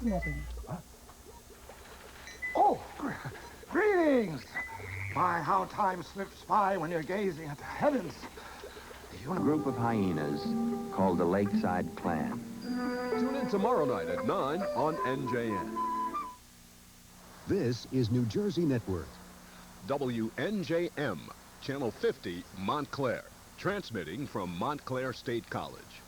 Nothing. Huh? Oh, greetings! My, how time slips by when you're gazing at the heavens. A group of hyenas called the Lakeside Clan. Tune in tomorrow night at 9 on NJN. This is New Jersey Network. WNJM, Channel 50, Montclair. Transmitting from Montclair State College.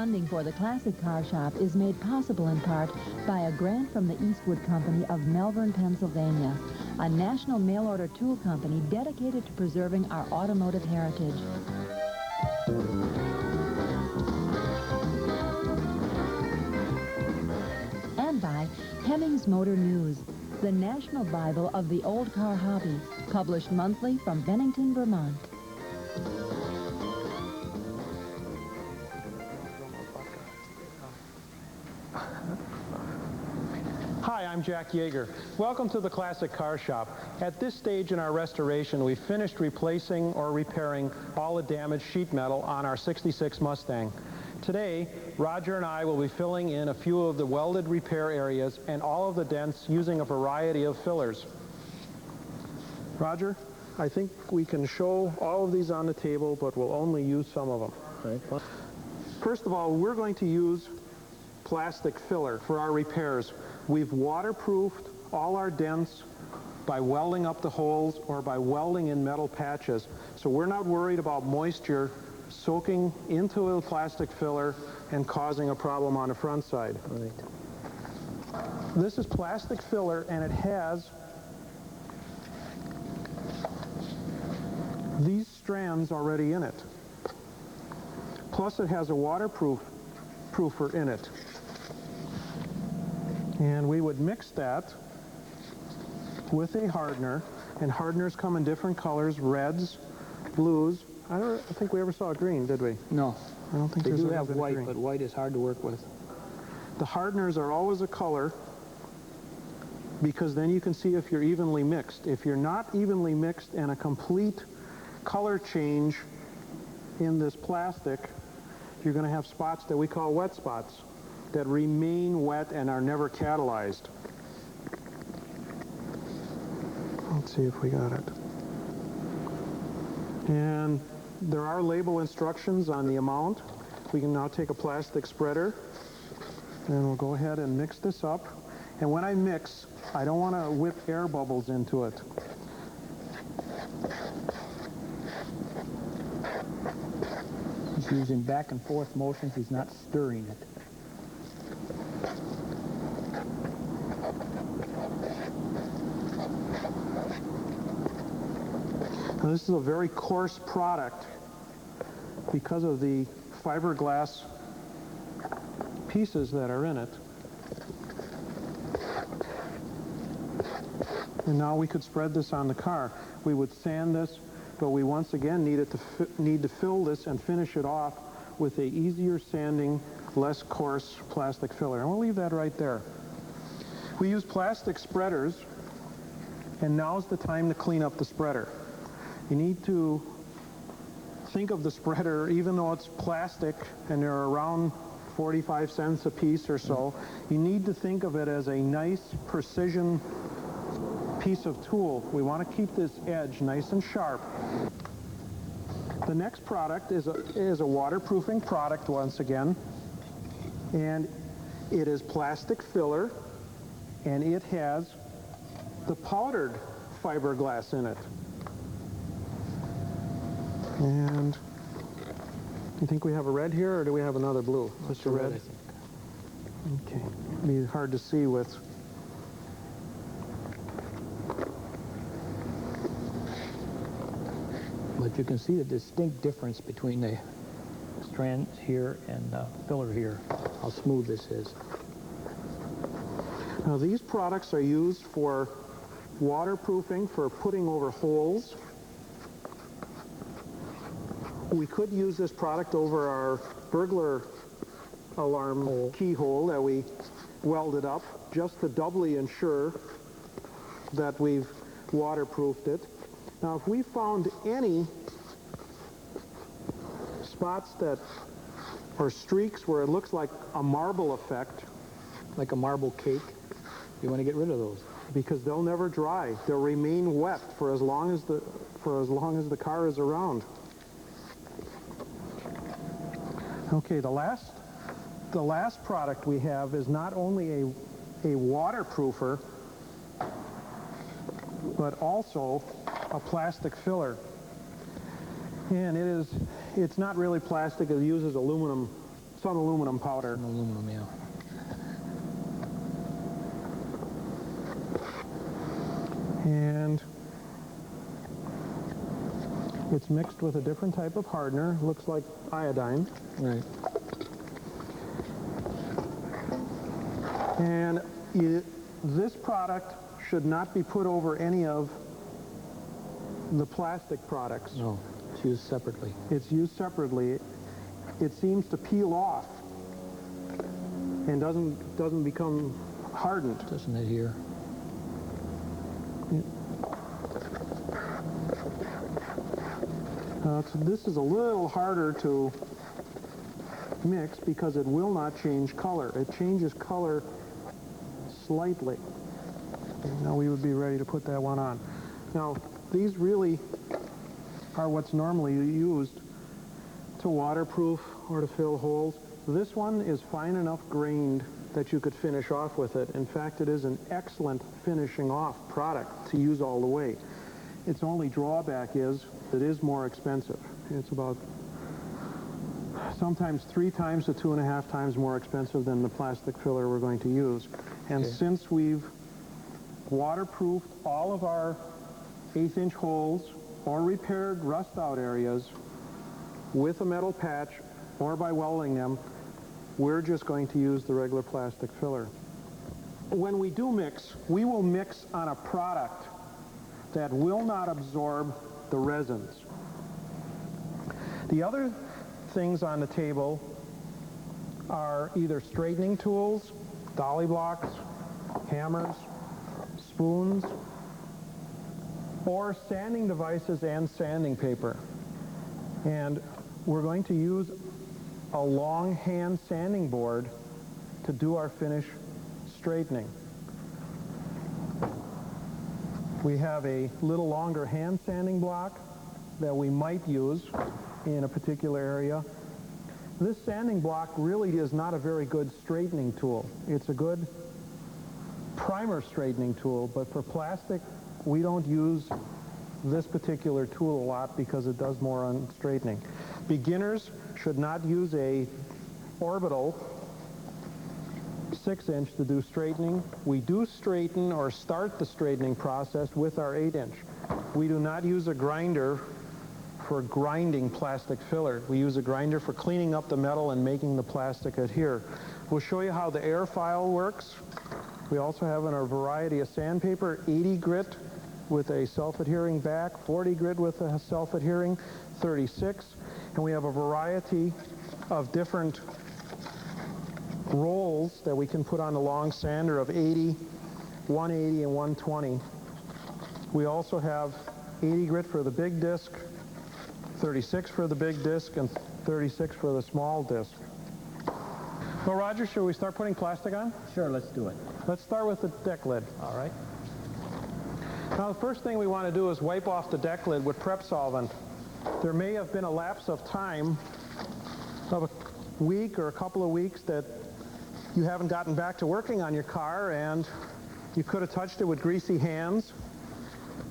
Funding for the Classic Car Shop is made possible in part by a grant from the Eastwood Company of Melbourne, Pennsylvania, a national mail-order tool company dedicated to preserving our automotive heritage. And by Hemmings Motor News, the national Bible of the old car hobby, published monthly from Bennington, Vermont. Hi, I'm Jack Jaeger. Welcome to the Classic Car Shop. At this stage in our restoration, we've finished replacing or repairing all the damaged sheet metal on our 66 Mustang. Today, Roger and I will be filling in a few of the welded repair areas and all of the dents using a variety of fillers. Roger, I think we can show all of these on the table, but we'll only use some of them. Right. First of all, we're going to use plastic filler for our repairs. We've waterproofed all our dents by welding up the holes or by welding in metal patches. So we're not worried about moisture soaking into the plastic filler and causing a problem on the front side. Right. This is plastic filler, and it has these strands already in it. Plus it has a waterproofer in it. And we would mix that with a hardener, and hardeners come in different colors, reds, blues. I don't think we ever saw green, did we? No. I don't think they there's do ever have been white, green. but white is hard to work with. The hardeners are always a color because then you can see if you're evenly mixed. If you're not evenly mixed and a complete color change in this plastic, you're going to have spots that we call wet spots that remain wet and are never catalyzed. Let's see if we got it. And there are label instructions on the amount. We can now take a plastic spreader and we'll go ahead and mix this up. And when I mix, I don't want to whip air bubbles into it. He's using back and forth motions. He's not stirring it. Now, this is a very coarse product because of the fiberglass pieces that are in it. And now we could spread this on the car. We would sand this, but we once again need to fill this and finish it off with a easier sanding, less coarse plastic filler. And we'll leave that right there. We use plastic spreaders, and now's the time to clean up the spreader. You need to think of the spreader, even though it's plastic and there are round 45 cents a piece or so. You need to think of it as a nice precision piece of tool. We want to keep this edge nice and sharp. The next product is a waterproofing product once again, and it is plastic filler, and it has the powdered fiberglass in it. And do you think we have a red here, or do we have another blue? Just a red, I think. Okay, it'd be hard to see with. But you can see the distinct difference between the strands here and the filler here, how smooth this is. Now these products are used for waterproofing, for putting over holes. We could use this product over our burglar alarm keyhole that we welded up, just to doubly ensure that we've waterproofed it. Now if we found any spots that, or streaks where it looks like a marble effect, Like a marble cake, you want to get rid of those. because they'll never dry. They'll remain wet for as long as the car is around. Okay, the last product we have is not only a waterproofer, but also a plastic filler. And it's not really plastic. It uses aluminum, some aluminum powder. Aluminum, yeah. And it's mixed with a different type of hardener. Looks like iodine. Right. And this product should not be put over any of the plastic products. No, it's used separately. It's used separately. It seems to peel off and doesn't become hardened. Doesn't it here? So this is a little harder to mix because it will not change color. It changes color slightly. Now we would be ready to put that one on. Now these really are what's normally used to waterproof or to fill holes. This one is fine enough grained that you could finish off with it. In fact, it is an excellent finishing off product to use all the way. Its only drawback is it is more expensive. It's about sometimes 3 times to 2.5 times more expensive than the plastic filler we're going to use. And since we've waterproofed all of our 1/8-inch holes or repaired rust-out areas with a metal patch or by welding them, we're just going to use the regular plastic filler. When we do mix, we will mix on a product that will not absorb the resins. The other things on the table are either straightening tools, dolly blocks, hammers, spoons, or sanding devices and sanding paper. And we're going to use a long hand sanding board to do our finish straightening. We have a little longer hand sanding block that we might use in a particular area. This sanding block really is not a very good straightening tool. It's a good primer straightening tool, but for plastic, we don't use this particular tool a lot because it does more on straightening. Beginners should not use a orbital 6-inch to do straightening. We do straighten or start the straightening process with our 8-inch. We do not use a grinder for grinding plastic filler. We use a grinder for cleaning up the metal and making the plastic adhere. We'll show you how the air file works. We also have in our variety of sandpaper, 80 grit with a self-adhering back, 40 grit with a self-adhering, 36, and we have a variety of different rolls that we can put on the long sander of 80, 180, and 120. We also have 80 grit for the big disc, 36 for the big disc, and 36 for the small disc. Well, Roger, should we start putting plastic on? Sure, let's do it. Let's start with the deck lid. All right. Now, the first thing we want to do is wipe off the deck lid with prep solvent. There may have been a lapse of time of a week or a couple of weeks that you haven't gotten back to working on your car, and you could have touched it with greasy hands,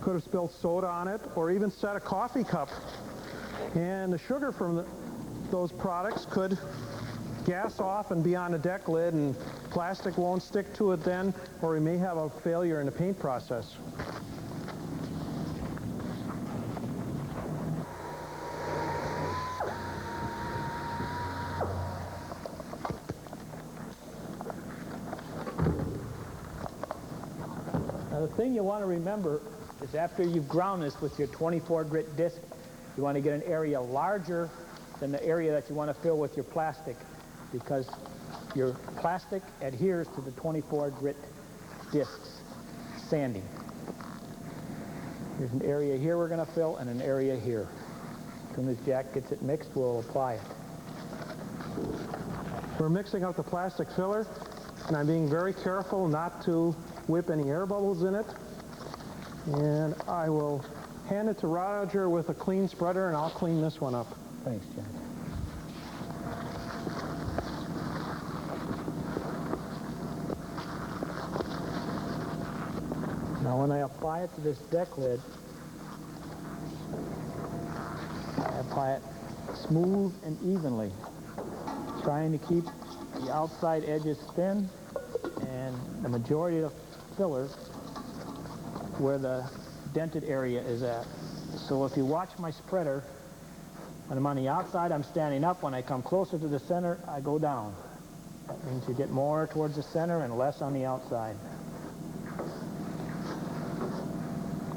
could have spilled soda on it, or even set a coffee cup. And the sugar from those products could gas off and be on the deck lid, and plastic won't stick to it then, or we may have a failure in the paint process. Now, the thing you want to remember is after you've ground this with your 24 grit disc, you want to get an area larger than the area that you want to fill with your plastic, because your plastic adheres to the 24 grit discs, sanding. There's an area here we're going to fill and an area here. As soon as Jack gets it mixed, we'll apply it. We're mixing up the plastic filler, and I'm being very careful not to whip any air bubbles in it. And I will hand it to Roger with a clean spreader, and I'll clean this one up. Thanks, Jack. Now, when I apply it to this deck lid, I apply it smooth and evenly, trying to keep the outside edges thin and the majority of the filler where the dented area is at. So if you watch my spreader, when I'm on the outside, I'm standing up. When I come closer to the center, I go down. That means you get more towards the center and less on the outside.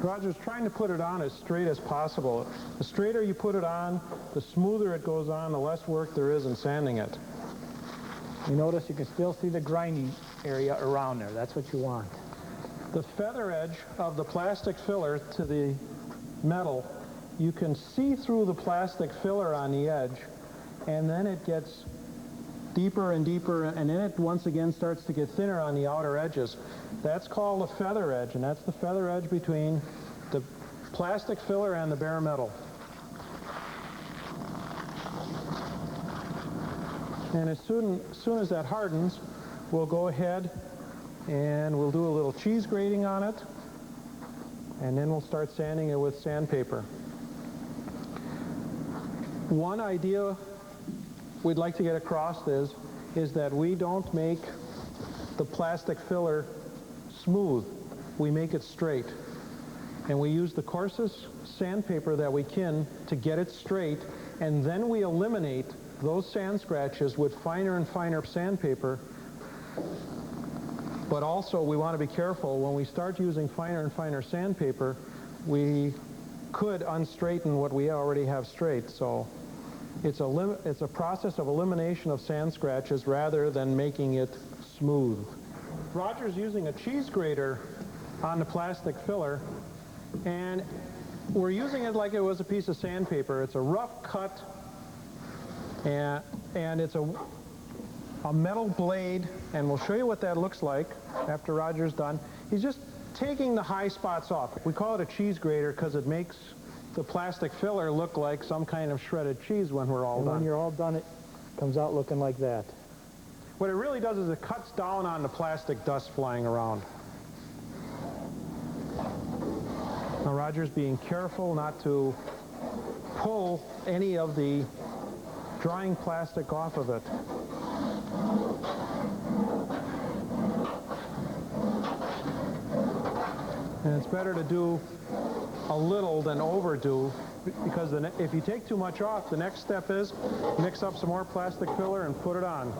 Roger's trying to put it on as straight as possible. The straighter you put it on, the smoother it goes on, the less work there is in sanding it. You notice you can still see the grinding area around there. That's what you want. The feather edge of the plastic filler to the metal, you can see through the plastic filler on the edge, and then it gets deeper and deeper, and then it once again starts to get thinner on the outer edges. That's called the feather edge, and that's the feather edge between the plastic filler and the bare metal. And as soon as that hardens, we'll go ahead and we'll do a little cheese grating on it, and then we'll start sanding it with sandpaper. One idea we'd like to get across is that we don't make the plastic filler smooth. We make it straight. And we use the coarsest sandpaper that we can to get it straight, and then we eliminate those sand scratches with finer and finer sandpaper. But also, we want to be careful when we start using finer and finer sandpaper, we could unstraighten what we already have straight. So it's a process of elimination of sand scratches rather than making it smooth. Roger's using a cheese grater on the plastic filler, and we're using it like it was a piece of sandpaper. It's a rough cut, and it's a metal blade, and we'll show you what that looks like after Roger's done. He's just taking the high spots off. We call it a cheese grater because it makes the plastic filler look like some kind of shredded cheese when we're all done. When you're all done, it comes out looking like that. What it really does is it cuts down on the plastic dust flying around. Now Roger's being careful not to pull any of the drying plastic off of it. And it's better to do a little than overdo, because if you take too much off, the next step is mix up some more plastic filler and put it on.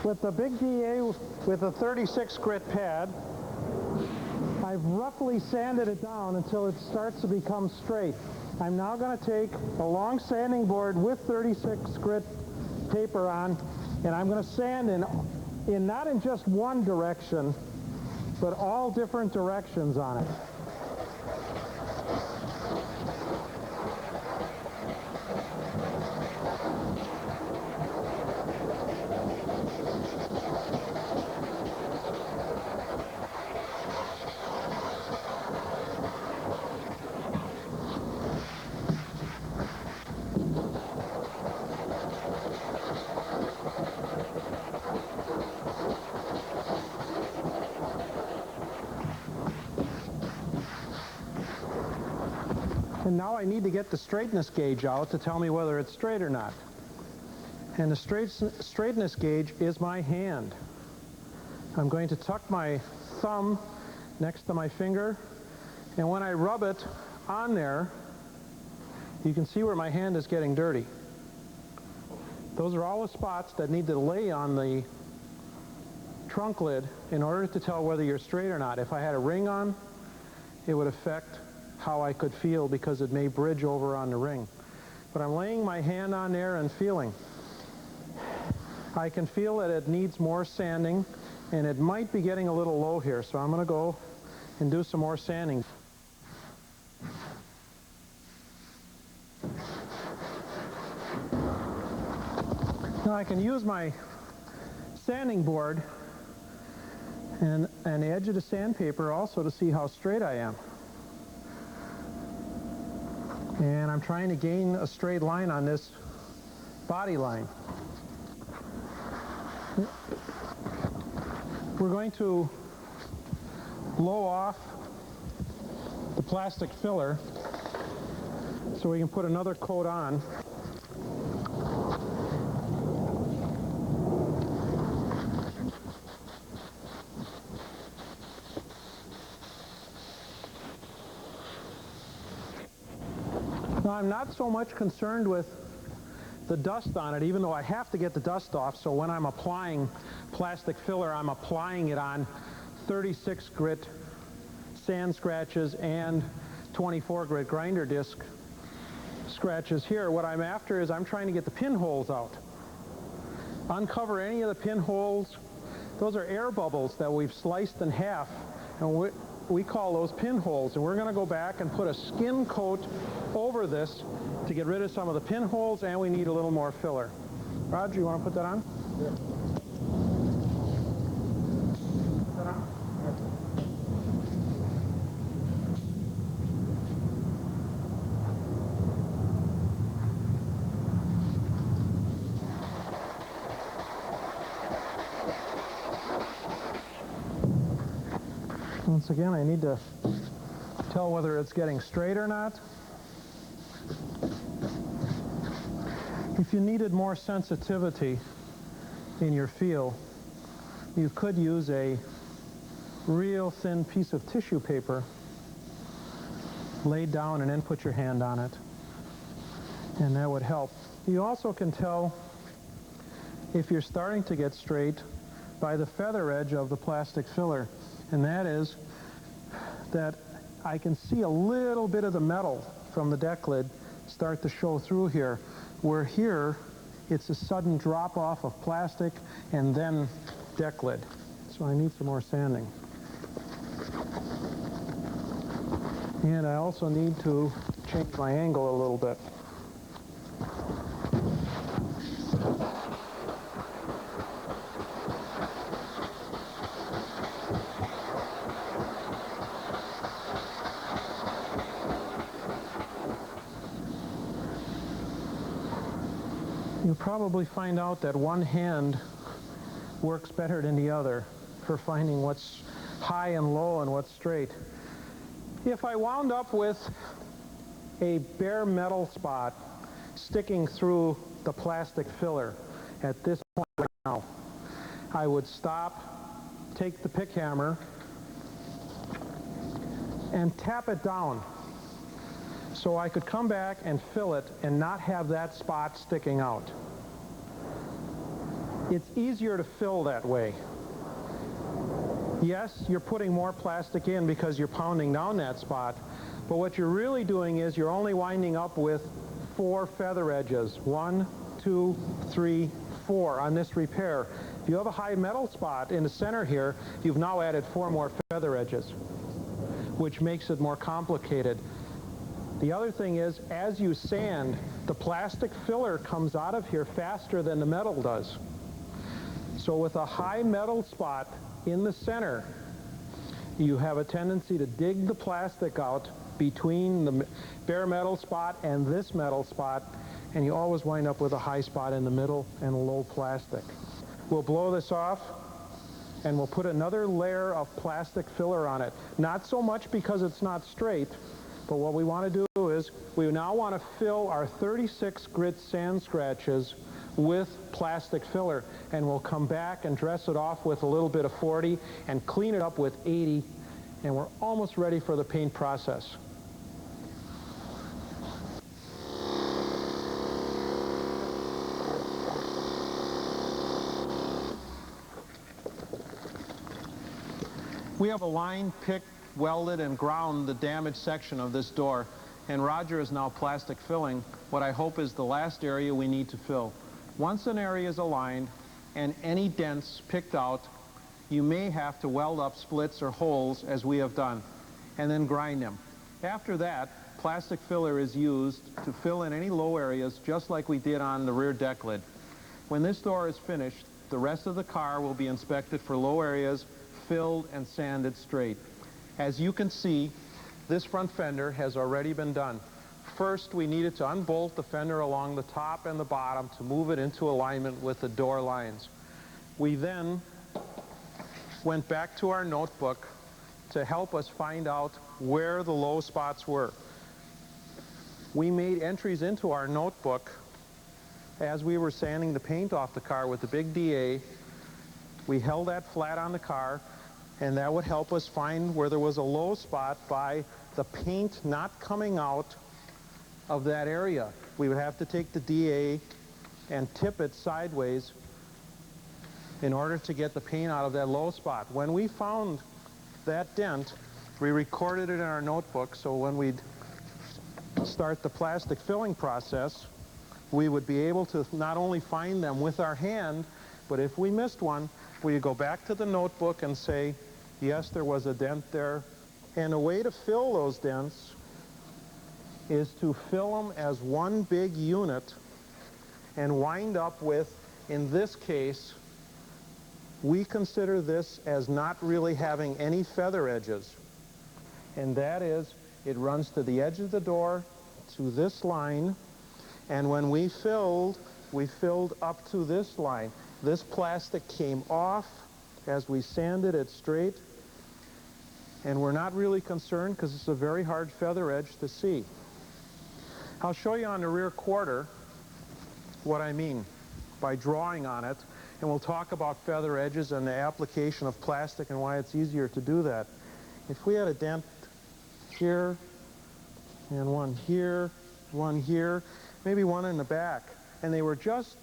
With the big DA with a 36 grit pad, I've roughly sanded it down until it starts to become straight. I'm now going to take a long sanding board with 36 grit paper on, and I'm going to sand in not in just one direction, but all different directions on it. And now I need to get the straightness gauge out to tell me whether it's straight or not. And the straightness gauge is my hand. I'm going to tuck my thumb next to my finger, and when I rub it on there, you can see where my hand is getting dirty. Those are all the spots that need to lay on the trunk lid in order to tell whether you're straight or not. If I had a ring on, it would affect how I could feel because it may bridge over on the ring. But I'm laying my hand on there and feeling. I can feel that it needs more sanding, and it might be getting a little low here, so I'm going to go and do some more sanding. Now I can use my sanding board and the edge of the sandpaper also to see how straight I am. And I'm trying to gain a straight line on this body line. We're going to blow off the plastic filler so we can put another coat on. Now, I'm not so much concerned with the dust on it, even though I have to get the dust off, so when I'm applying plastic filler, I'm applying it on 36 grit sand scratches and 24 grit grinder disc scratches here. What I'm after is I'm trying to get the pinholes out. Uncover any of the pinholes. Those are air bubbles that we've sliced in half, and we call those pinholes, and we're going to go back and put a skin coat over this to get rid of some of the pinholes, and we need a little more filler. Roger, you want to put that on? Yeah. Put that on? Once again, I need to tell whether it's getting straight or not. If you needed more sensitivity in your feel, you could use a real thin piece of tissue paper laid down and then put your hand on it, and that would help. You also can tell if you're starting to get straight by the feather edge of the plastic filler, and that is that I can see a little bit of the metal from the deck lid start to show through here, where here it's a sudden drop off of plastic and then deck lid. So I need some more sanding. And I also need to change my angle a little bit. You'll probably find out that one hand works better than the other for finding what's high and low and what's straight. If I wound up with a bare metal spot sticking through the plastic filler at this point right now, I would stop, take the pick hammer, and tap it down so I could come back and fill it and not have that spot sticking out. It's easier to fill that way. Yes, you're putting more plastic in because you're pounding down that spot, But what you're really doing is you're only winding up with 4 feather edges. 1, 2, 3, 4 on this repair. If you have a high metal spot in the center here, you've now added 4 more feather edges, which makes it more complicated. The other thing is, as you sand, the plastic filler comes out of here faster than the metal does. So with a high metal spot in the center, you have a tendency to dig the plastic out between the bare metal spot and this metal spot, and you always wind up with a high spot in the middle and a low plastic. We'll blow this off, and we'll put another layer of plastic filler on it. Not so much because it's not straight, but what we want to do is we now want to fill our 36 grit sand scratches with plastic filler, and we'll come back and dress it off with a little bit of 40 and clean it up with 80, and we're almost ready for the paint process. We have a line picked, welded, and ground the damaged section of this door, and Roger is now plastic filling what I hope is the last area we need to fill. Once an area is aligned and any dents picked out, you may have to weld up splits or holes, as we have done, and then grind them. After that, plastic filler is used to fill in any low areas, just like we did on the rear deck lid. When this door is finished, the rest of the car will be inspected for low areas, filled and sanded straight. As you can see, this front fender has already been done. First, we needed to unbolt the fender along the top and the bottom to move it into alignment with the door lines. We then went back to our notebook to help us find out where the low spots were. We made entries into our notebook as we were sanding the paint off the car with the big DA. We held that flat on the car, and that would help us find where there was a low spot by the paint not coming out of that area. We would have to take the DA and tip it sideways in order to get the paint out of that low spot. When we found that dent, we recorded it in our notebook, so when we'd start the plastic filling process, we would be able to not only find them with our hand, but if we missed one, we'd go back to the notebook and say, yes, there was a dent there. And a way to fill those dents is to fill them as one big unit and wind up with, in this case, we consider this as not really having any feather edges. And that is, it runs to the edge of the door, to this line, and when we filled up to this line. This plastic came off as we sanded it straight, and we're not really concerned because it's a very hard feather edge to see. I'll show you on the rear quarter what I mean by drawing on it, and we'll talk about feather edges and the application of plastic and why it's easier to do that. If we had a dent here, and one here, maybe one in the back, and they were just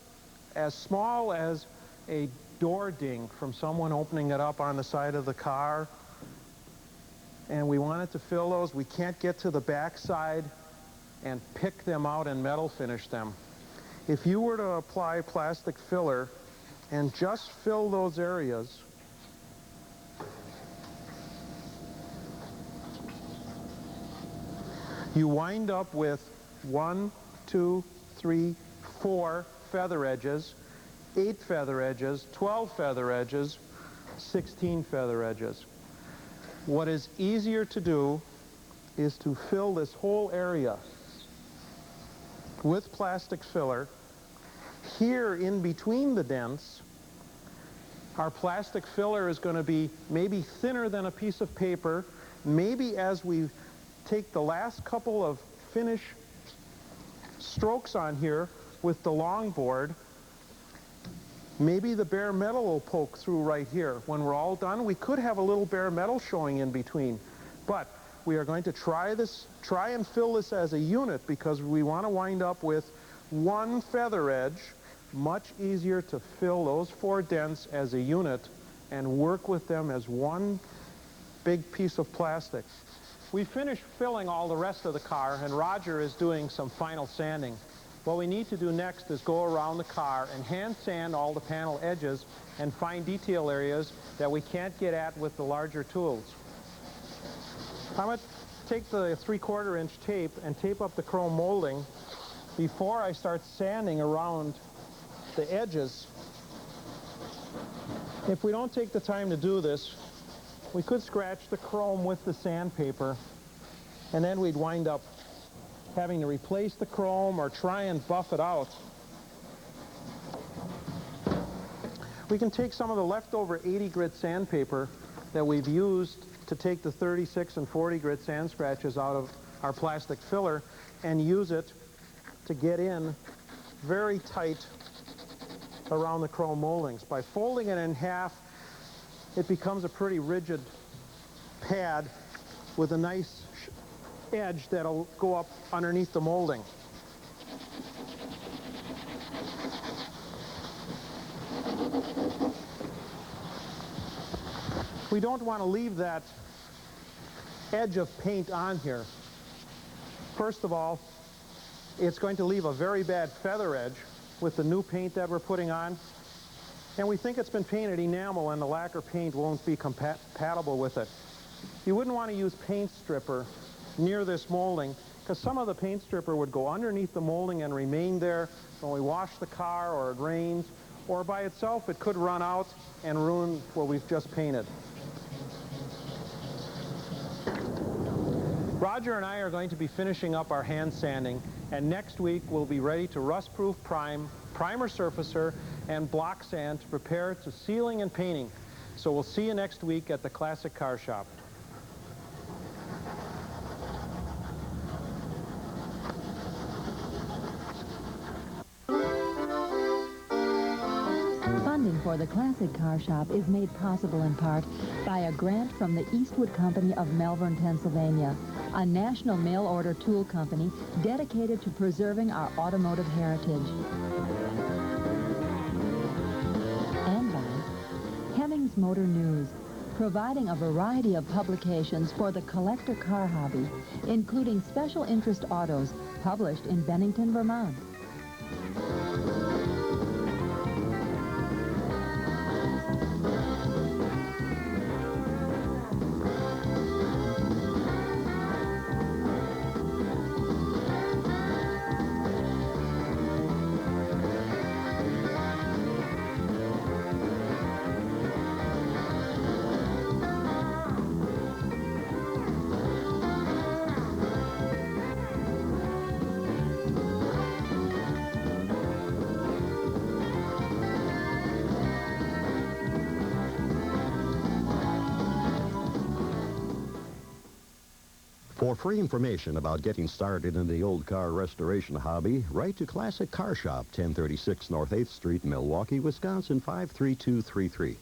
as small as a door ding from someone opening it up on the side of the car, and we wanted to fill those, we can't get to the back side and pick them out and metal finish them. If you were to apply plastic filler and just fill those areas, you wind up with 1, 2, 3, 4 feather edges, 8 feather edges, 12 feather edges, 16 feather edges. What is easier to do is to fill this whole area with plastic filler. Here in between the dents, our plastic filler is going to be maybe thinner than a piece of paper. Maybe as we take the last couple of finish strokes on here with the longboard, maybe the bare metal will poke through right here. When we're all done, we could have a little bare metal showing in between. But we are going to try and fill this as a unit because we want to wind up with one feather edge. Much easier to fill those 4 dents as a unit and work with them as one big piece of plastic. We finished filling all the rest of the car, and Roger is doing some final sanding. What we need to do next is go around the car and hand sand all the panel edges and find detail areas that we can't get at with the larger tools. I'm going to take the 3/4 inch tape and tape up the chrome molding before I start sanding around the edges. If we don't take the time to do this, we could scratch the chrome with the sandpaper, and then we'd wind up having to replace the chrome or try and buff it out. We can take some of the leftover 80 grit sandpaper that we've used to take the 36 and 40 grit sand scratches out of our plastic filler and use it to get in very tight around the chrome moldings. By folding it in half, it becomes a pretty rigid pad with a nice edge that'll go up underneath the molding. We don't want to leave that edge of paint on here. First of all, it's going to leave a very bad feather edge with the new paint that we're putting on. And we think it's been painted enamel, and the lacquer paint won't be compatible with it. You wouldn't want to use paint stripper near this molding, because some of the paint stripper would go underneath the molding and remain there when we wash the car or it rains, or by itself it could run out and ruin what we've just painted. Roger and I are going to be finishing up our hand sanding, and next week we'll be ready to rust-proof prime, primer surfacer, and block sand to prepare to sealing and painting. So we'll see you next week at the Classic Car Shop. Funding for the Classic Car Shop is made possible in part by a grant from the Eastwood Company of Melbourne, Pennsylvania, a national mail-order tool company dedicated to preserving our automotive heritage. And by Hemmings Motor News, providing a variety of publications for the collector car hobby, including special interest autos published in Bennington, Vermont. For free information about getting started in the old car restoration hobby, write to Classic Car Shop, 1036 North 8th Street, Milwaukee, Wisconsin, 53233.